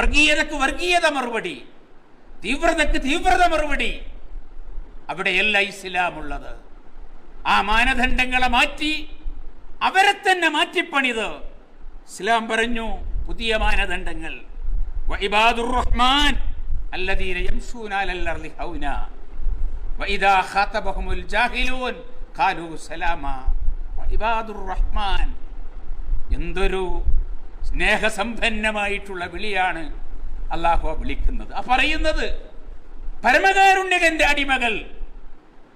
വർഗീയതക്ക് വർഗീയത മറുപടി, തീവ്രതക്ക് തീവ്രത മറുപടി. അവിടെയല്ല ഇസ്ലാമുള്ളത്. ആ മാനദണ്ഡങ്ങളെ മാറ്റി അവരെ തന്നെ മാറ്റിപ്പണിത് ഇസ്ലാം പറഞ്ഞു പുതിയ മാനദണ്ഡങ്ങൾ. വഇബാദുർ റഹ്മാൻ അല്ലദീന യംശൂന അലൽ അർളി ഹൗന വഇദാ ഖാതബഹുമുൽ ജാഹിലൂൻ ഖാലൂ സലാമാ. വഇബാദുർ റഹ്മാൻ, എന്തൊരു സ്നേഹസമ്പന്നമായിട്ടുള്ള വിളിയാണ് അല്ലാഹു വിളിക്കുന്നത്. ആ പറയുന്നത് പരമകാരുണ്യകന്റെ അടിമകൾ,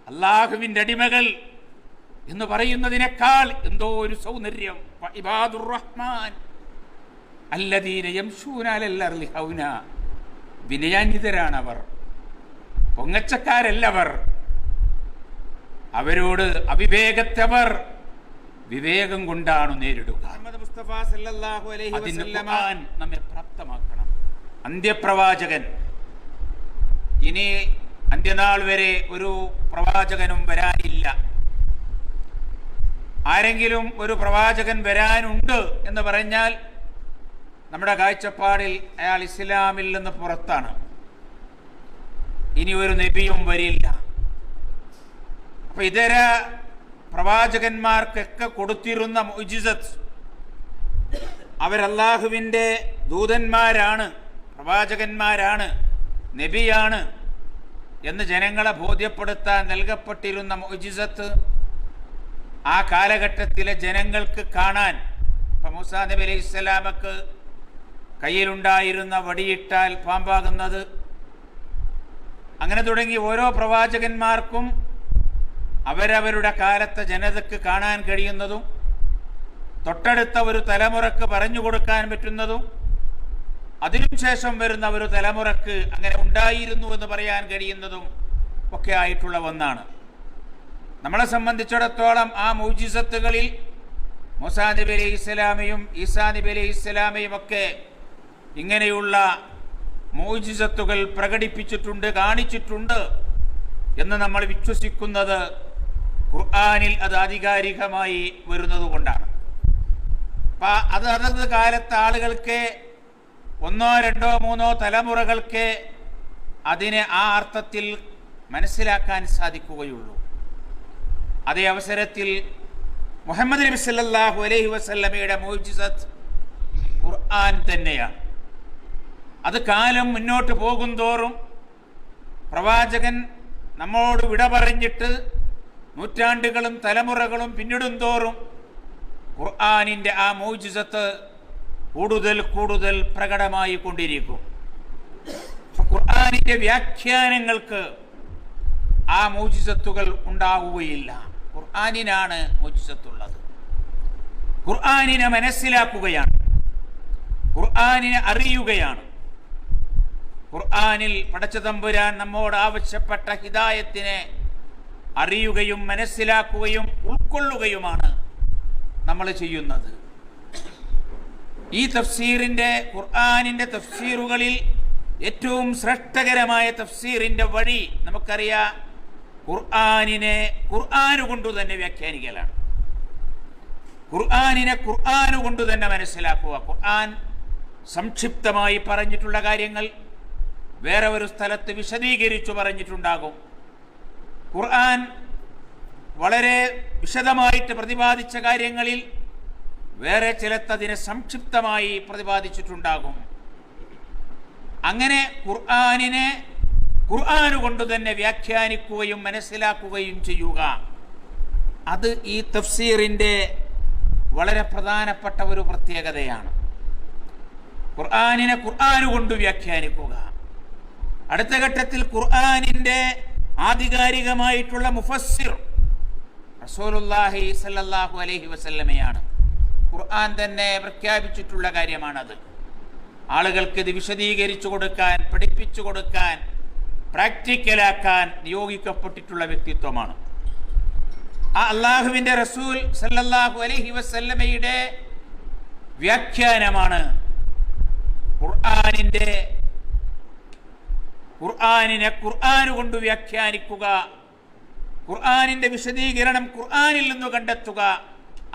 അല്ലാഹുവിന്റെ അടിമകൾ എന്ന് പറയുന്നതിനേക്കാൾ എന്തോ ഒരു സൗന്ദര്യം. ഇബാദുർ റഹ്മാൻ അല്ലദീന യംശൂന അലൽ അർളി ഹൗന, വിനയാന്വിതരാണവർ, പൊങ്ങച്ചക്കാരല്ലവർ. അവരോട് അവിവേകത്തവർ വിവേകം കൊണ്ടാണ് നേരിടുക. മുസ്തഫ സല്ലല്ലാഹു അലൈഹി വസല്ലം നമ്മെ പ്രാപ്തമാക്കണം. അന്ത്യപ്രവാചകൻ, ഇനി അന്ത്യനാൾ വരെ ഒരു പ്രവാചകനും വരാനില്ല. ആരെങ്കിലും ഒരു പ്രവാചകൻ വരാനുണ്ട് എന്ന് പറഞ്ഞാൽ നമ്മുടെ കാഴ്ചപ്പാടിൽ അയാൾ ഇസ്ലാമിൽ നിന്ന് പുറത്താണ്. ഇനി ഒരു നബിയും വരില്ല. അപ്പൊ ഇതര പ്രവാചകന്മാർക്കൊക്കെ കൊടുത്തിരുന്ന മുഅ്ജിസത്ത്, അവരല്ലാഹുവിൻ്റെ ദൂതന്മാരാണ്, പ്രവാചകന്മാരാണ്, നബിയാണ് എന്ന് ജനങ്ങളെ ബോധ്യപ്പെടുത്താൻ നൽകപ്പെട്ടിരുന്ന മുഅ്ജിസത്ത് ആ കാലഘട്ടത്തിലെ ജനങ്ങൾക്ക് കാണാൻ. ഇപ്പം മൂസാ നബി അലൈഹി സ്വലാമക്ക് കയ്യിലുണ്ടായിരുന്ന വടിയിട്ടാൽ പാമ്പാകുന്നത്, അങ്ങനെ തുടങ്ങി ഓരോ പ്രവാചകന്മാർക്കും അവരവരുടെ കാലത്തെ ജനതയ്ക്ക് കാണാൻ കഴിയുന്നതും തൊട്ടടുത്ത ഒരു തലമുറക്ക് പറഞ്ഞു കൊടുക്കാൻ പറ്റുന്നതും അതിനു ശേഷം വരുന്ന ഒരു തലമുറക്ക് അങ്ങനെ ഉണ്ടായിരുന്നു എന്ന് പറയാൻ കഴിയുന്നതും ഒക്കെ ആയിട്ടുള്ള ഒന്നാണ്. നമ്മളെ സംബന്ധിച്ചിടത്തോളം ആ മുഅ്ജിസത്തുകളിൽ മൂസാ നബി അലൈഹി ഇസ്ലാമയും ഈസാ നബി അലൈഹി ഇസ്ലാമയും ഒക്കെ ഇങ്ങനെയുള്ള മുഅ്ജിസത്തുകൾ പ്രകടിപ്പിച്ചിട്ടുണ്ട്, കാണിച്ചിട്ടുണ്ട് എന്ന് നമ്മൾ വിശ്വസിക്കുന്നത് ഖുർആനിൽ അത് ആധികാരികമായി വരുന്നത് കൊണ്ടാണ്. അപ്പം അതത് കാലത്തെ ആളുകൾക്ക് ഒന്നോ രണ്ടോ മൂന്നോ തലമുറകൾക്ക് അതിനെ ആ അർത്ഥത്തിൽ മനസ്സിലാക്കാൻ സാധിക്കുകയുള്ളൂ. അതേ അവസരത്തിൽ മുഹമ്മദ് നബി സല്ലല്ലാഹു അലൈഹി വസല്ലമയുടെ മുഅ്ജിസത്ത് ഖുർആൻ തന്നെയാണ്. അത് കാലം മുന്നോട്ട് പോകും തോറും പ്രവാചകൻ നമ്മോട് വിട പറഞ്ഞിട്ട് നൂറ്റാണ്ടുകളും തലമുറകളും പിന്നിടും തോറും ഖുർആനിൻ്റെ ആ മുഅ്ജിസത്ത് കൂടുതൽ കൂടുതൽ പ്രകടമായി കൊണ്ടിരിക്കും. ഖുർആനിൻ്റെ വ്യാഖ്യാനങ്ങൾക്ക് ആ മുഅ്ജിസത്തുകൾ ഉണ്ടാവുകയില്ല. ഖുർആനിനാണ് മുഅ്ജിസത്തുള്ളത്. ഖുർആനിനെ മനസ്സിലാക്കുകയാണ്, ഖുർആനിനെ അറിയുകയാണ്. ഖുർആനിൽ പടച്ച തമ്പുരാൻ നമ്മോട് ആവശ്യപ്പെട്ട ഹിദായത്തിനെ അറിയുകയും മനസ്സിലാക്കുകയും ഉൾക്കൊള്ളുകയുമാണ് നമ്മൾ ചെയ്യുന്നത്. ഈ തഫ്സീറിൻ്റെ ഖുർആനിൻ്റെ തഫ്സീറുകളിൽ ഏറ്റവും ശ്രേഷ്ഠകരമായ തഫ്സീറിൻ്റെ വഴി നമുക്കറിയാം, ഖുർആനിനെ ഖുർആന് കൊണ്ട് തന്നെ വ്യാഖ്യാനിക്കലാണ്. ഖുർആനിനെ ഖുർആന് കൊണ്ട് തന്നെ മനസ്സിലാക്കുക. ഖുർആൻ സംക്ഷിപ്തമായി പറഞ്ഞിട്ടുള്ള കാര്യങ്ങൾ വേറെ ഒരു സ്ഥലത്ത് വിശദീകരിച്ചു പറഞ്ഞിട്ടുണ്ടാകും. ഖുർആൻ വളരെ വിശദമായിട്ട് പ്രതിപാദിച്ച കാര്യങ്ങളിൽ വേറെ ചിലത്തതിനെ സംക്ഷിപ്തമായി പ്രതിപാദിച്ചിട്ടുണ്ടാകും. അങ്ങനെ ഖുർആനിനെ ഖുർആന് കൊണ്ട് തന്നെ വ്യാഖ്യാനിക്കുകയും മനസ്സിലാക്കുകയും ചെയ്യുക, അത് ഈ തഫ്സീറിൻ്റെ വളരെ പ്രധാനപ്പെട്ട ഒരു പ്രത്യേകതയാണ്. ഖുർആനിനെ ഖുർആന് കൊണ്ട് വ്യാഖ്യാനിക്കുക. അടുത്ത ഘട്ടത്തിൽ ഖുർആനിൻ്റെ ആധികാരികമായിട്ടുള്ള മുഫസ്സിർ റസൂലുള്ളാഹി സ്വല്ലല്ലാഹു അലൈഹി വസല്ലമയാണ്. ഖുർആൻ തന്നെ പ്രഖ്യാപിച്ചിട്ടുള്ള കാര്യമാണത്. ആളുകൾക്ക് ഇത് വിശദീകരിച്ചു കൊടുക്കാൻ, പഠിപ്പിച്ചു കൊടുക്കാൻ, പ്രാക്ടിക്കലാക്കാൻ നിയോഗിക്കപ്പെട്ടിട്ടുള്ള വ്യക്തിത്വമാണ്. ആ അള്ളാഹുവിൻ്റെ റസൂൽ സല്ലല്ലാഹു അലൈഹി വസല്ലമയുടെ വ്യാഖ്യാനമാണ് ഖുർആനിനെ ഖുർആന് കൊണ്ട് വ്യാഖ്യാനിക്കുക, ഖുർആനിൻ്റെ വിശദീകരണം ഖുർആനിൽ നിന്ന് കണ്ടെത്തുക.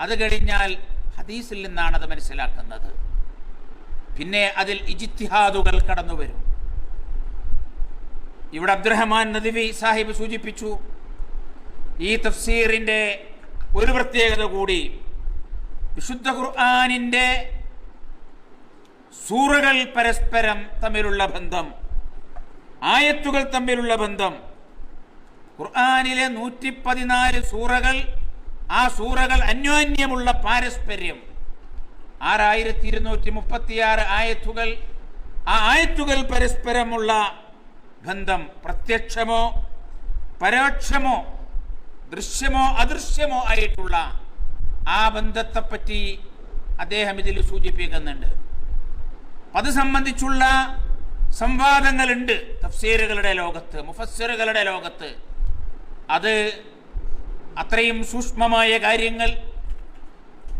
അത് കഴിഞ്ഞാൽ ഹദീസിൽ നിന്നാണ് അത് മനസ്സിലാക്കുന്നത്. പിന്നെ അതിൽ ഇജ്തിഹാദുകൾ കടന്നു വരും. ഇവിടെ അബ്ദുറഹ്മാൻ നദ്വി സാഹിബ് സൂചിപ്പിച്ചു, ഈ തഫ്സീറിൻ്റെ ഒരു പ്രത്യേകത കൂടി, വിശുദ്ധ ഖുർആനിൻ്റെ സൂറകൾ പരസ്പരം തമ്മിലുള്ള ബന്ധം, ആയത്തുകൾ തമ്മിലുള്ള ബന്ധം. ഖുർആനിലെ 114 സൂറകൾ, ആ സൂറകൾ അന്യോന്യമുള്ള പാരസ്പര്യം. 6236 ആയത്തുകൾ, ആ ആയത്തുകൾ പരസ്പരമുള്ള ബന്ധം, പ്രത്യക്ഷമോ പരോക്ഷമോ ദൃശ്യമോ അദൃശ്യമോ ആയിട്ടുള്ള ആ ബന്ധത്തെപ്പറ്റി അദ്ദേഹം ഇതിൽ സൂചിപ്പിക്കുന്നുണ്ട്. അത് സംബന്ധിച്ചുള്ള സംവാദങ്ങളുണ്ട് തഫ്സീറുകളുടെ ലോകത്ത്, മുഫസ്സിറുകളുടെ ലോകത്ത്. അത് അത്രയും സൂക്ഷ്മമായ കാര്യങ്ങൾ,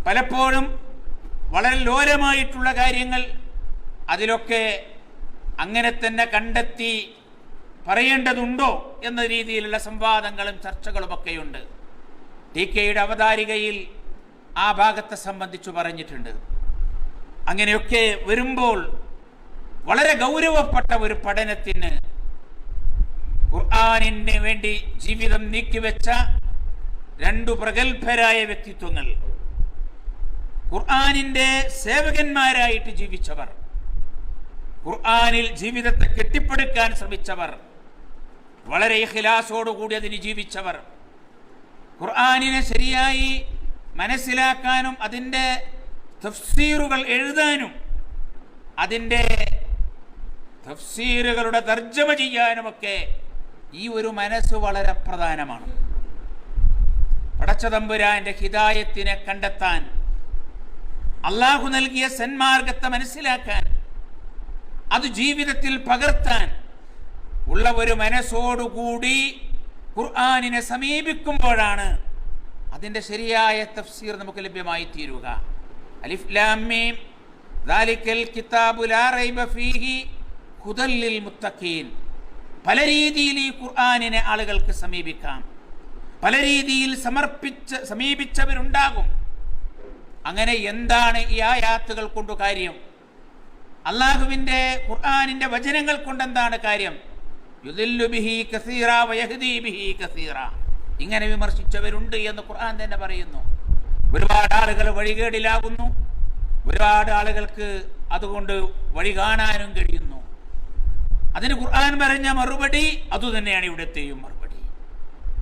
പലപ്പോഴും വളരെ ലോലമായിട്ടുള്ള കാര്യങ്ങൾ, അതിലൊക്കെ അങ്ങനെ തന്നെ കണ്ടെത്തി പറയേണ്ടതുണ്ടോ എന്ന രീതിയിലുള്ള സംവാദങ്ങളും ചർച്ചകളുമൊക്കെയുണ്ട്. ടി.കെയുടെ അവതാരികയിൽ ആ ഭാഗത്തെ സംബന്ധിച്ചു പറഞ്ഞിട്ടുണ്ട്. അങ്ങനെയൊക്കെ വരുമ്പോൾ വളരെ ഗൗരവപ്പെട്ട ഒരു പഠനത്തിന് ഖുർആനിന് വേണ്ടി ജീവിതം നീക്കിവെച്ച 2 പ്രഗത്ഭരായ വ്യക്തിത്വങ്ങൾ, ഖുർആനിൻ്റെ സേവകന്മാരായിട്ട് ജീവിച്ചവർ, ഖുർആനിൽ ജീവിതത്തെ കെട്ടിപ്പടുക്കാൻ ശ്രമിച്ചവർ, വളരെ ഇഖ്ലാസോടുകൂടി അതിന് ജീവിച്ചവർ, ഖുർആനിനെ ശരിയായി മനസ്സിലാക്കാനും അതിൻ്റെ തഫ്സീറുകൾ എഴുതാനും അതിൻ്റെ തഫ്സീറുകളുടെ തർജ്ജമ ചെയ്യാനുമൊക്കെ ഈ ഒരു മനസ്സ് വളരെ പ്രധാനമാണ്. പടച്ചതമ്പുരാന്റെ ഹിദായത്തിനെ കണ്ടെത്താൻ, അള്ളാഹു നൽകിയ സന്മാർഗത്തെ മനസ്സിലാക്കാൻ, അത് ജീവിതത്തിൽ പകർത്താൻ ഉള്ള ഒരു മനസ്സോടുകൂടി ഖുർആനിനെ സമീപിക്കുമ്പോഴാണ് അതിൻ്റെ ശരിയായ തഫ്സീർ നമുക്ക് ലഭ്യമായി തീരുക. അലിഫ് ലാം മീം ദാലിക്കൽ കിതാബു ലാ റൈബ ഫീഹി ഹുദൽ ലിൽ മുത്തഖീൻ. പല രീതിയിൽ ഈ ഖുർആനിനെ ആളുകൾക്ക് സമീപിക്കാം, പല രീതിയിൽ സമീപിച്ചവരുണ്ടാകും. അങ്ങനെ എന്താണ് ഈ ആയാത്തുകൾ കൊണ്ട് കാര്യം? അള്ളാഹുവിൻ്റെ ഖുർആനിൻ്റെ വചനങ്ങൾ കൊണ്ടെന്താണ് കാര്യം? യുദില്ലു ബിഹി കസീറ വയഹ്ദി ബിഹി കസീറ. ഇങ്ങനെ വിമർശിച്ചവരുണ്ട് എന്ന് ഖുർആൻ തന്നെ പറയുന്നു. ഒരുപാട് ആളുകൾ വഴികേടിലാകുന്നു, ഒരുപാട് ആളുകൾക്ക് അതുകൊണ്ട് വഴി കാണാനും കഴിയുന്നു. അതിന് ഖുർആൻ പറഞ്ഞ മറുപടി അതുതന്നെയാണ് ഇവിടത്തെയും മറുപടി.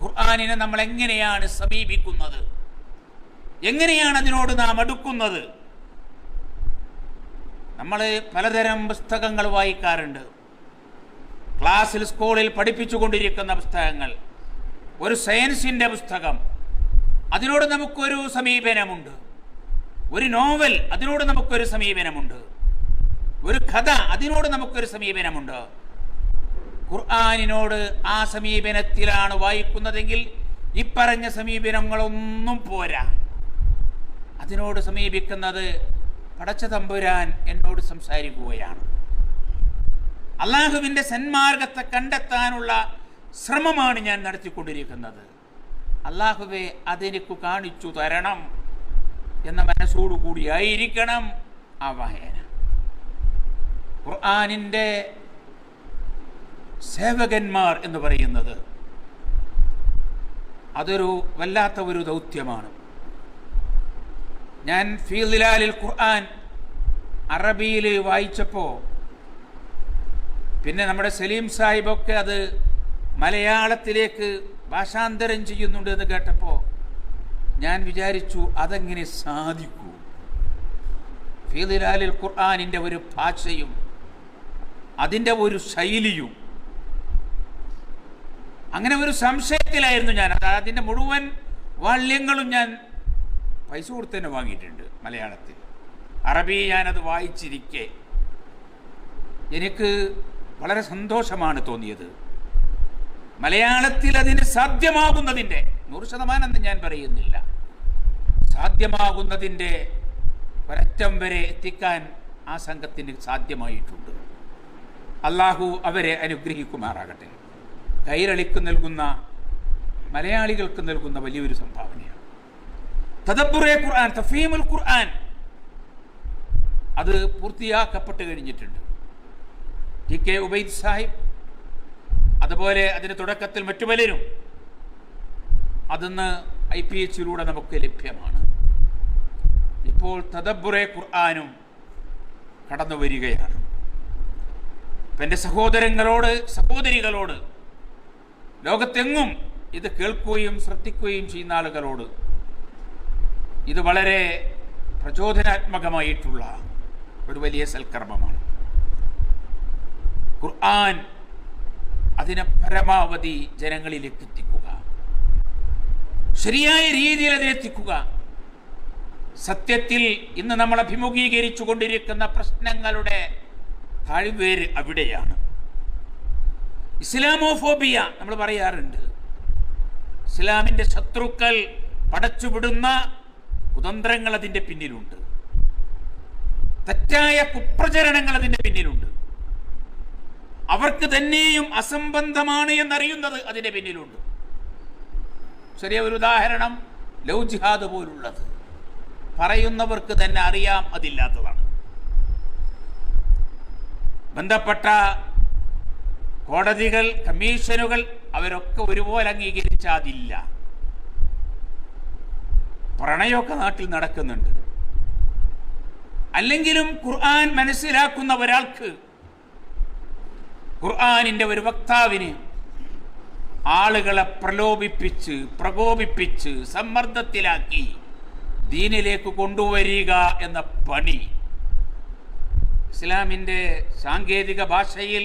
ഖുർആനിനെ നമ്മൾ എങ്ങനെയാണ് സമീപിക്കുന്നത്, എങ്ങനെയാണ് അതിനോട് നാം അടുക്കുന്നത്? നമ്മൾ പലതരം പുസ്തകങ്ങൾ വായിക്കാറുണ്ട്. ക്ലാസ്സിൽ സ്കൂളിൽ പഠിപ്പിച്ചുകൊണ്ടിരിക്കുന്ന പുസ്തകങ്ങൾ, ഒരു സയൻസിൻ്റെ പുസ്തകം, അതിനോട് നമുക്കൊരു സമീപനമുണ്ട്. ഒരു നോവൽ, അതിനോട് നമുക്കൊരു സമീപനമുണ്ട്. ഒരു കഥ, അതിനോട് നമുക്കൊരു സമീപനമുണ്ട്. ഖുർആനിനോട് ആ സമീപനത്തിലാണ് വായിക്കുന്നതെങ്കിൽ ഇപ്പറഞ്ഞ സമീപനങ്ങളൊന്നും പോരാ. അതിനോട് സമീപിക്കുന്നത് പടച്ച തമ്പുരാൻ എന്നോട് സംസാരിക്കുകയാണ്, അള്ളാഹുവിൻ്റെ സന്മാർഗത്തെ കണ്ടെത്താനുള്ള ശ്രമമാണ് ഞാൻ നടത്തിക്കൊണ്ടിരിക്കുന്നത്, അള്ളാഹുവെ അതെനിക്ക് കാണിച്ചു തരണം എന്ന മനസ്സോടുകൂടി ആയിരിക്കണം ആ വായന. ഖുർആനിൻ്റെ സേവകന്മാർ എന്ന് പറയുന്നത് അതൊരു വല്ലാത്ത ഒരു ദൗത്യമാണ്. ഞാൻ ഫീ ദിലാലിൽ ഖുർആൻ അറബിയിൽ വായിച്ചപ്പോൾ, പിന്നെ നമ്മുടെ സലീം സാഹിബൊക്കെ അത് മലയാളത്തിലേക്ക് ഭാഷാന്തരം ചെയ്യുന്നുണ്ട് എന്ന് കേട്ടപ്പോൾ ഞാൻ വിചാരിച്ചു, അതെങ്ങനെ സാധിക്കൂ? ഫീ ദിലാലിൽ ഖുർആനിൻ്റെ ഒരു ഭാഷയും അതിൻ്റെ ഒരു ശൈലിയും, അങ്ങനെ ഒരു സംശയത്തിലായിരുന്നു ഞാൻ. അതിൻ്റെ മുഴുവൻ വാള്യങ്ങളും ഞാൻ പൈസ കൊടുത്ത് തന്നെ വാങ്ങിയിട്ടുണ്ട് മലയാളത്തിൽ. അറബി ഞാനത് വായിച്ചിരിക്കെ എനിക്ക് വളരെ സന്തോഷമാണ് തോന്നിയത്. മലയാളത്തിൽ അതിന് സാധ്യമാകുന്നതിൻ്റെ 100% ഞാൻ പറയുന്നില്ല, സാധ്യമാകുന്നതിൻ്റെ ഒരറ്റം വരെ എത്തിക്കാൻ ആ സംഘത്തിന് സാധ്യമായിട്ടുണ്ട്. അള്ളാഹു അവരെ അനുഗ്രഹിക്കുമാറാകട്ടെ. കൈരളിക്ക് നൽകുന്ന, മലയാളികൾക്ക് നൽകുന്ന വലിയൊരു സംഭാവനയാണ് തദബ്ബുറെ ഖുർആൻ, തഫീമുൽ ഖുർആൻ. അത് പൂർത്തിയാക്കപ്പെട്ട് കഴിഞ്ഞിട്ടുണ്ട്. TK ഉബൈദ് സാഹിബ്, അതുപോലെ അതിന് തുടക്കത്തിൽ മറ്റു പലരും അതിന്ന് IPH-ലൂടെ നമുക്ക് ലഭ്യമാണ്. ഇപ്പോൾ തദബ്ബുറെ ഖുർആനും കടന്നു വരികയാണ്. അപ്പം എൻ്റെ സഹോദരങ്ങളോട്, സഹോദരികളോട്, ലോകത്തെങ്ങും ഇത് കേൾക്കുകയും ശ്രദ്ധിക്കുകയും ചെയ്യുന്ന ആളുകളോട് ഇത് വളരെ പ്രചോദനാത്മകമായിട്ടുള്ള ഒരു വലിയ സൽക്കർമ്മമാണ്. ഖുർആൻ അതിനെ പരമാവധി ജനങ്ങളിലേക്ക് എത്തിക്കുക, ശരിയായ രീതിയിൽ അതിനെത്തിക്കുക. സത്യത്തിൽ ഇന്ന് നമ്മൾ അഭിമുഖീകരിച്ചു കൊണ്ടിരിക്കുന്ന പ്രശ്നങ്ങളുടെ താഴ്വേര് അവിടെയാണ്. ഇസ്ലാമോഫോബിയ നമ്മൾ പറയാറുണ്ട്. ഇസ്ലാമിൻ്റെ ശത്രുക്കൾ പടച്ചുവിടുന്ന കുതന്ത്രങ്ങൾ അതിൻ്റെ പിന്നിലുണ്ട്, തെറ്റായ കുപ്രചരണങ്ങൾ അതിൻ്റെ പിന്നിലുണ്ട്. അവർക്ക് തന്നെയും അസംബന്ധമാണ് എന്നറിയുന്നത് അതിൻ്റെ പിന്നിലുണ്ട്. ചെറിയ ഒരു ഉദാഹരണം, ലവ് ജിഹാദ് പോലുള്ളത് പറയുന്നവർക്ക് തന്നെ അറിയാം അതില്ലാത്തതാണ്. ബന്ധപ്പെട്ട കോടതികൾ, കമ്മീഷനുകൾ അവരൊക്കെ ഒരുപോലെ അംഗീകരിച്ച അതില്ല. പ്രണയമൊക്കെ നാട്ടിൽ നടക്കുന്നുണ്ട്. അല്ലെങ്കിലും ഖുർആൻ മനസ്സിലാക്കുന്ന ഒരാൾക്ക്, ഖുർആനിൻ്റെ ഒരു വക്താവിന് ആളുകളെ പ്രലോഭിപ്പിച്ച്, പ്രകോപിപ്പിച്ച്, സമ്മർദ്ദത്തിലാക്കി ദീനിലേക്ക് കൊണ്ടുവരിക എന്ന പണി ഇസ്ലാമിൻ്റെ സാങ്കേതിക ഭാഷയിൽ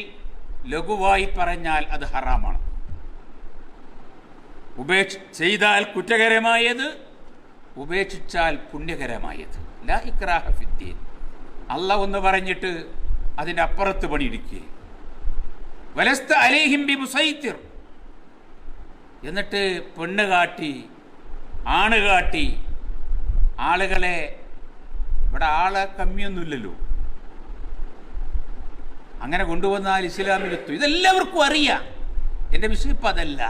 ലഘുവായി പറഞ്ഞാൽ അത് ഹറാമാണ്. ചെയ്താൽ കുറ്റകരമായത്, ഉപേക്ഷിച്ചാൽ പുണ്യകരമായത്. ലാ ഇക്രാഹ ഫിദ്ദീൻ. അല്ലാഹ് ഒന്ന് പറഞ്ഞിട്ട് അതിൻ്റെ അപ്പുറത്ത് പണിയിടിക്കുക. വലസ്ത അലൈഹിം ബിമുസൈത്തിർ. എന്നിട്ട് പെണ്ണ് കാട്ടി, ആണ് കാട്ടി ആളുകളെ, ഇവിടെ ആളെ കമ്മിയൊന്നുമില്ലല്ലോ, അങ്ങനെ കൊണ്ടുവന്നാൽ ഇസ്ലാമിലെത്തും. ഇതെല്ലാവർക്കും അറിയാം. എൻ്റെ വിഷയം ഇപ്പം അതല്ല.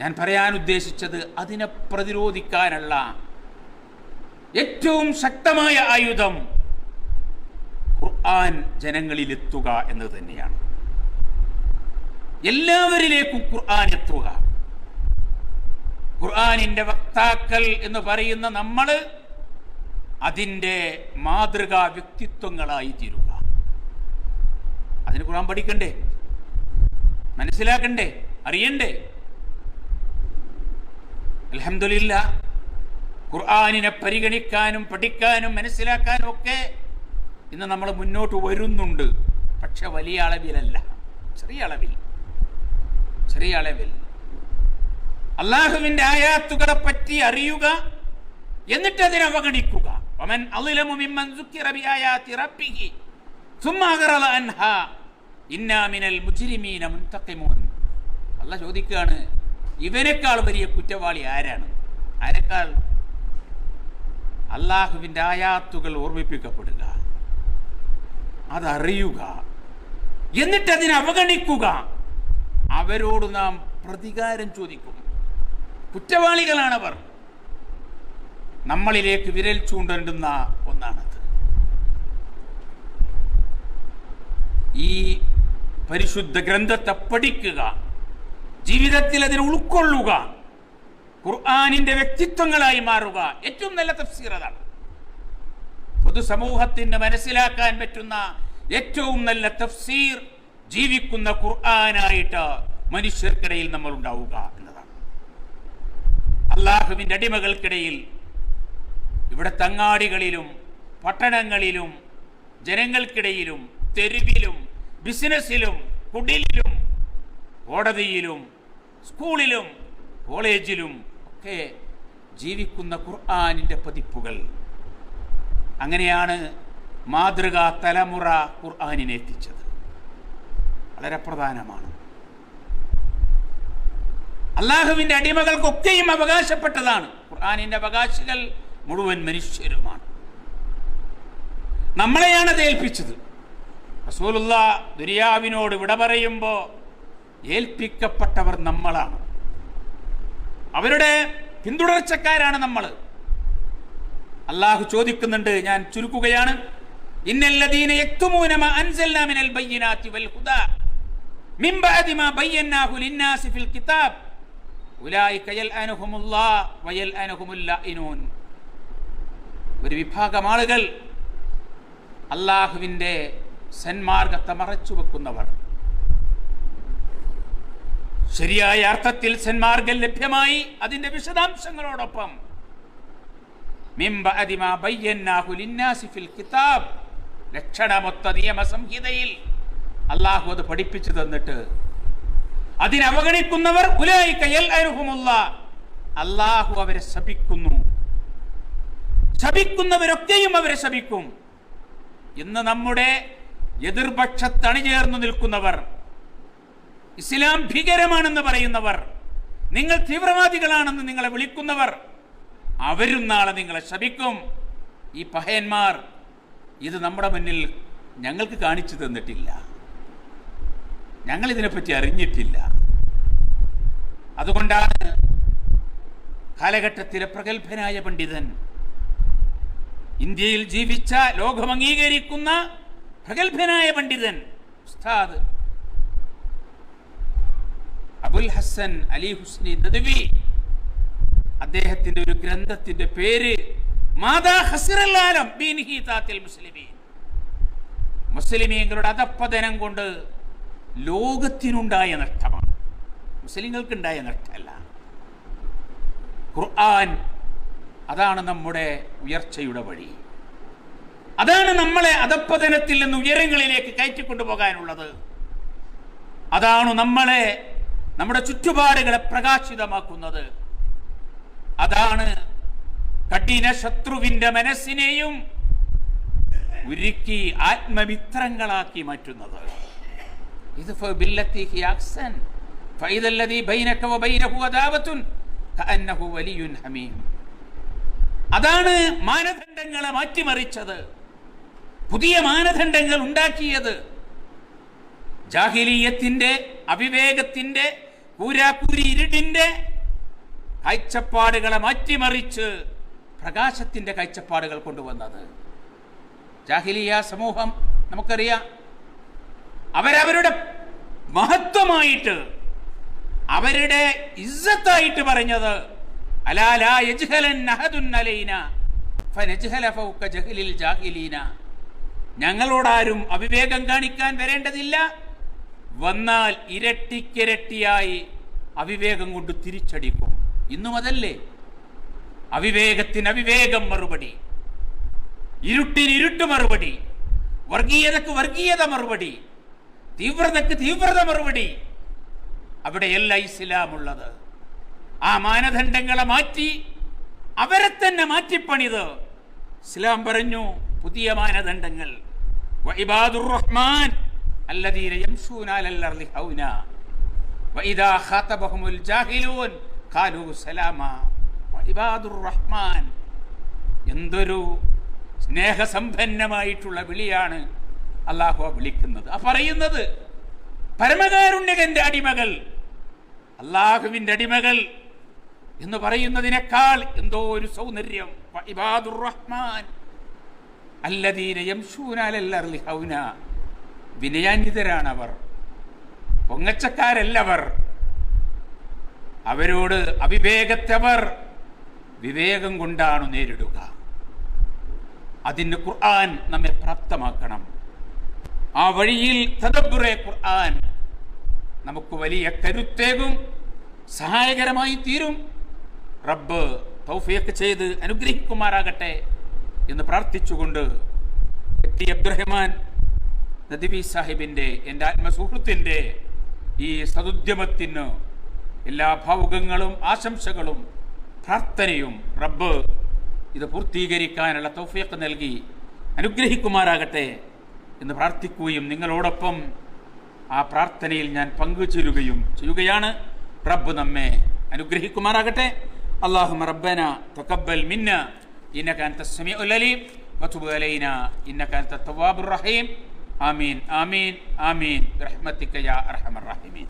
ഞാൻ പറയാൻ ഉദ്ദേശിച്ചത് അതിനെ പ്രതിരോധിക്കാനുള്ള ഏറ്റവും ശക്തമായ ആയുധം ഖുർആൻ ജനങ്ങളിലെത്തുക എന്നത് തന്നെയാണ്. എല്ലാവരിലേക്കും ഖുർആൻ എത്തുക. ഖുർആനിൻ്റെ വക്താക്കൾ എന്ന് പറയുന്ന നമ്മൾ അതിൻ്റെ മാതൃകാ വ്യക്തിത്വങ്ങളായി തീരുക. അതിന് ഖുർആൻ പഠിക്കണ്ടേ, മനസ്സിലാക്കണ്ടേ, അറിയണ്ടേ? അൽഹംദുലില്ലാ, ഖുർആനിനെ പരിഗണിക്കാനും പഠിക്കാനും മനസ്സിലാക്കാനും ഒക്കെ ഇന്ന് നമ്മൾ മുന്നോട്ട് വരുന്നുണ്ട്. പക്ഷെ വലിയ അളവിലല്ല, ചെറിയ അളവിൽ, ചെറിയ അളവിൽ. അള്ളാഹുവിൻ്റെ ആയാത്തുകളെ പറ്റി അറിയുക, എന്നിട്ട് അതിനെ അവഗണിക്കുക. വമൻ അളിലമു മിമ്മൻ സുക്കിറ ബിആയാതി റബ്ബിഹി സുമ്മ അഗ്റദ അൻഹാ ഇന്നാ മിനൽ മുജ്രിമീന മുൻതഖിമൂൻ. അല്ലാഹ് ചോദിക്കുകയാണ്, ഇവനേക്കാൾ വലിയ കുറ്റവാളി ആരാണ്? ആരെക്കാൾ? അള്ളാഹുവിൻ്റെ ആയാത്തുകൾ ഓർമ്മിപ്പിക്കപ്പെടുക, അതറിയുക, എന്നിട്ട് അതിനെ അവഗണിക്കുക. അവരോട് നാം പ്രതികാരം ചോദിക്കും. കുറ്റവാളികളാണവർ. നമ്മളിലേക്ക് വിരൽ ചൂണ്ടേണ്ടുന്ന ഒന്നാണത്. ഈ പരിശുദ്ധ ഗ്രന്ഥത്തെ പഠിക്കുക, ജീവിതത്തിൽ അതിനെ ഉൾക്കൊള്ളുക, ഖുർആനിൻ്റെ വ്യക്തിത്വങ്ങളായി മാറുക. ഏറ്റവും നല്ല തഫ്സീർ അതാണ്. പൊതുസമൂഹത്തിന് മനസ്സിലാക്കാൻ പറ്റുന്ന ഏറ്റവും നല്ല തഫ്സീർ ജീവിക്കുന്ന ഖുർആനായിട്ട് മനുഷ്യർക്കിടയിൽ നമ്മൾ ഉണ്ടാവുക എന്നതാണ്. അള്ളാഹുവിൻ്റെ അടിമകൾക്കിടയിൽ, ഇവിടെ തങ്ങാടികളിലും പട്ടണങ്ങളിലും ജനങ്ങൾക്കിടയിലും തെരുവിലും ബിസിനസ്സിലും കുടിലിലും കോടതിയിലും സ്കൂളിലും കോളേജിലും ഒക്കെ ജീവിക്കുന്ന ഖുർആനിൻ്റെ പതിപ്പുകൾ. അങ്ങനെയാണ് മാതൃകാ തലമുറ ഖുർആനിനെ എത്തിച്ചത്. വളരെ പ്രധാനമാണ്. അള്ളാഹുവിൻ്റെ അടിമകൾക്കൊക്കെയും അവകാശപ്പെട്ടതാണ്. ഖുർആനിൻ്റെ അവകാശികൾ മുഴുവൻ മനുഷ്യരുമാണ്. നമ്മളെയാണ് അത് ഏൽപ്പിച്ചത്. റസൂലുള്ളാഹ് ദുനിയാവിനോട് വിട പറയുമ്പോൾ ഏൽപ്പിക്കപ്പെട്ടവർ നമ്മളാണ്. അവരുടെ പിന്തുടർച്ചക്കാരാണ് നമ്മൾ. അള്ളാഹു ചോദിക്കുന്നുണ്ട്, ഞാൻ ചുരുക്കുകയാണ്, ഇന്നല്ലദീന യക്തുമൂന മാ അൻസൽനാ മിനൽ ബയ്യിനാതി വൽ ഹുദാ മിൻ ബഅദി മാ ബയ്യനാഹു ലിന്നാസി ഫിൽ കിതാബ് ഉലൈക യൽഅനുഹുമുല്ലാഹ് വയൽഅനുഹുമുൽ ലഈനൂൻ. ഒരു വിഭാഗം ആളുകൾ അല്ലാഹുവിൻ്റെ സന്മാർഗത്തെ മറച്ചു വെക്കുന്നവർ, ശരിയായ അർത്ഥത്തിൽ സന്മാർഗം ലഭ്യമായി അതിൻ്റെ വിശദാംശങ്ങളോടൊപ്പം മിൻ ബഅദി മാ ബയ്യനാഹു ലിന്നാസി ഫിൽ കിതാബ്, ലക്ഷണമൊത്ത നിയമസംഹിതയിൽ അല്ലാഹു അത് പഠിപ്പിച്ചു തന്നിട്ട് അതിനവഗണിക്കുന്നവർ ഉലൈക യൽഅനുഹുമുല്ലാഹ്, അല്ലാഹു അവരെ ശപിക്കുന്നു. ശപിക്കുന്നവരൊക്കെയും അവരെ ശപിക്കും. ഇന്ന് നമ്മുടെ എതിർപക്ഷത്ത് അണിചേർന്നു നിൽക്കുന്നവർ, ഇസ്ലാം ഭീകരമാണെന്ന് പറയുന്നവർ, നിങ്ങൾ തീവ്രവാദികളാണെന്ന് നിങ്ങളെ വിളിക്കുന്നവർ, അവരും നാളെ നിങ്ങളെ ശപിക്കും. ഈ പഹയന്മാർ ഇത് നമ്മുടെ മുന്നിൽ ഞങ്ങൾക്ക് കാണിച്ചു തന്നിട്ടില്ല, ഞങ്ങൾ ഇതിനെപ്പറ്റി അറിഞ്ഞിട്ടില്ല. അതുകൊണ്ടാണ് കാലഘട്ടത്തിലെ പ്രഗത്ഭനായ പണ്ഡിതൻ, ഇന്ത്യയിൽ ജീവിച്ച ലോകം അംഗീകരിക്കുന്ന പ്രഗത്ഭനായ പണ്ഡിതൻ ഉസ്താദ് അബുൽ ഹസൻ അലി ഹുസ്നി നദ്വി, അദ്ദേഹത്തിന്റെ ഒരു ഗ്രന്ഥത്തിന്റെ പേര് മാദാ ഖസറൽ ആലം ബിൻഹിതാത്തിൽ മുസ്ലിമീൻ, മുസ്ലിമീങ്ങളുടെ അധപ്പതനം കൊണ്ട് ലോകത്തിനുണ്ടായ നഷ്ടമാണ്, മുസ്ലിങ്ങൾക്കുണ്ടായ നഷ്ടമല്ല. ഖുർആൻ അതാണ് നമ്മുടെ ഉയർച്ചയുടെ വഴി, അതാണ് നമ്മളെ അധപ്പതനത്തിൽ നിന്ന് ഉയരങ്ങളിലേക്ക് കയറ്റിക്കൊണ്ടുപോകാനുള്ളത്, അതാണ് നമ്മളെ നമ്മുടെ ചുറ്റുപാടുകളെ പ്രകാശിതമാക്കുന്നത്, അതാണ് കഠിന ശത്രുവിന്റെ മനസ്സിനെയും ഉരുക്കി ആത്മമിത്രങ്ങളാക്കി മാറ്റുന്നത്. അതാണ് മാനദണ്ഡങ്ങളെ മാറ്റിമറിച്ചത്, പുതിയ മാനദണ്ഡങ്ങൾ ഉണ്ടാക്കിയത്. ജാഹിലിയത്തിന്റെ, അവിവേകത്തിന്റെ, കൂരാക്കൂരി ഇരുടിന്റെ കാഴ്ചപ്പാടുകളെ മാറ്റിമറിച്ച് പ്രകാശത്തിന്റെ കാഴ്ചപ്പാടുകൾ കൊണ്ടുവന്നത്. ജാഹിലിയ സമൂഹം നമുക്കറിയാം, അവരവരുടെ മഹത്വമായിട്ട്, അവരുടെ ഇസ്സത്തായിട്ട് പറഞ്ഞത് അലാ ലാ യജ്ഹലൻ അഹദുൻ അലൈന ഫനജ്ഹല ഫൗക ജഹ്ലിൽ ജാഹിലീന, ഞങ്ങളോടാരും അവിവേകം കാണിക്കാൻ വരേണ്ടതില്ല, വന്നാൽ ഇരട്ടിക്കിരട്ടിയായി അവിവേകം കൊണ്ട് തിരിച്ചടിക്കും. ഇന്നും അതല്ലേ, അവിവേകത്തിന് അവിവേകം മറുപടി, ഇരുട്ടിന് ഇരുട്ട് മറുപടി, വർഗീയതക്ക് വർഗീയത മറുപടി, തീവ്രതക്ക് തീവ്രത മറുപടി. അവിടെയല്ല ഇസ്ലാമുള്ളത്. ആ മാനദണ്ഡങ്ങളെ മാറ്റി അവരെ തന്നെ മാറ്റിപ്പണിത് ഇസ്ലാം പറഞ്ഞു പുതിയ മാനദണ്ഡങ്ങൾ. വഇബാദുർ റഹ്മാൻ അല്ലദീന യംശൂന അലൽ അർളി ഹൗന വഇദാ ഖാതബഹുമുൽ ജാഹിലൂൻ ഖാലൂ സലാമാ. വഇബാദുർ റഹ്മാൻ, എന്തൊരു സ്നേഹസമ്പന്നമായിട്ടുള്ള വിളിയാണ് അല്ലാഹു വിളിക്കുന്നത്. ആ പറയുന്നത് പരമകാരുണ്യകന്റെ അടിമകൾ, അല്ലാഹുവിന്റെ അടിമകൾ എന്ന് പറയുന്നതിനേക്കാൾ എന്തോ ഒരു സൗന്ദര്യം. വഇബാദുർ റഹ്മാൻ അല്ലദീന യംശൂന അലൽ അർളി ഹൗന, വിനയാന്വിതരാണവർ, പൊങ്ങച്ചക്കാരല്ലവർ. അവരോട് അവിവേകത്തവർ വിവേകം കൊണ്ടാണ് നേരിടുക. അതിന് ഖുർആൻ നമ്മെ പ്രാപ്തമാക്കണം. ആ വഴിയിൽ തദബ്ബുറെ ഖുർആൻ നമുക്ക് വലിയ കരുത്തേകും, സഹായകരമായി തീരും. റബ്ബ് തൗഫീഖ് ചെയ്ത് അനുഗ്രഹിക്കുമാറാകട്ടെ എന്ന് പ്രാർത്ഥിച്ചുകൊണ്ട് അബ്ദുറഹ്മാൻ നദ്വി സാഹിബിൻ്റെ, എൻ്റെ ആത്മസുഹൃത്തിൻ്റെ ഈ സതുദ്യമത്തിന് എല്ലാ ഭാവുകങ്ങളും ആശംസകളും പ്രാർത്ഥനയും റബ്ബ് ഇത് പൂർത്തീകരിക്കാനുള്ള തൗഫീഖ് നൽകി അനുഗ്രഹിക്കുമാറാകട്ടെ എന്ന് പ്രാർത്ഥിക്കുകയും നിങ്ങളോടൊപ്പം ആ പ്രാർത്ഥനയിൽ ഞാൻ പങ്കുചേരുകയും ചെയ്യുകയാണ്. റബ്ബ് നമ്മെ അനുഗ്രഹിക്കുമാറാകട്ടെ. അല്ലാഹുമ്മ റബ്ബന തഖബ്ബൽ മിന്ന ഇന്നക അൻതസ് സമീഉൽ അലീം വതുബ് അലൈനാ ഇന്നക അൻതത് തവ്വാബുർ റഹീം. ആമീൻ ആമീൻ ആമീൻ ബിറഹ്മതിക യാ അർഹമർ റഹീമീൻ.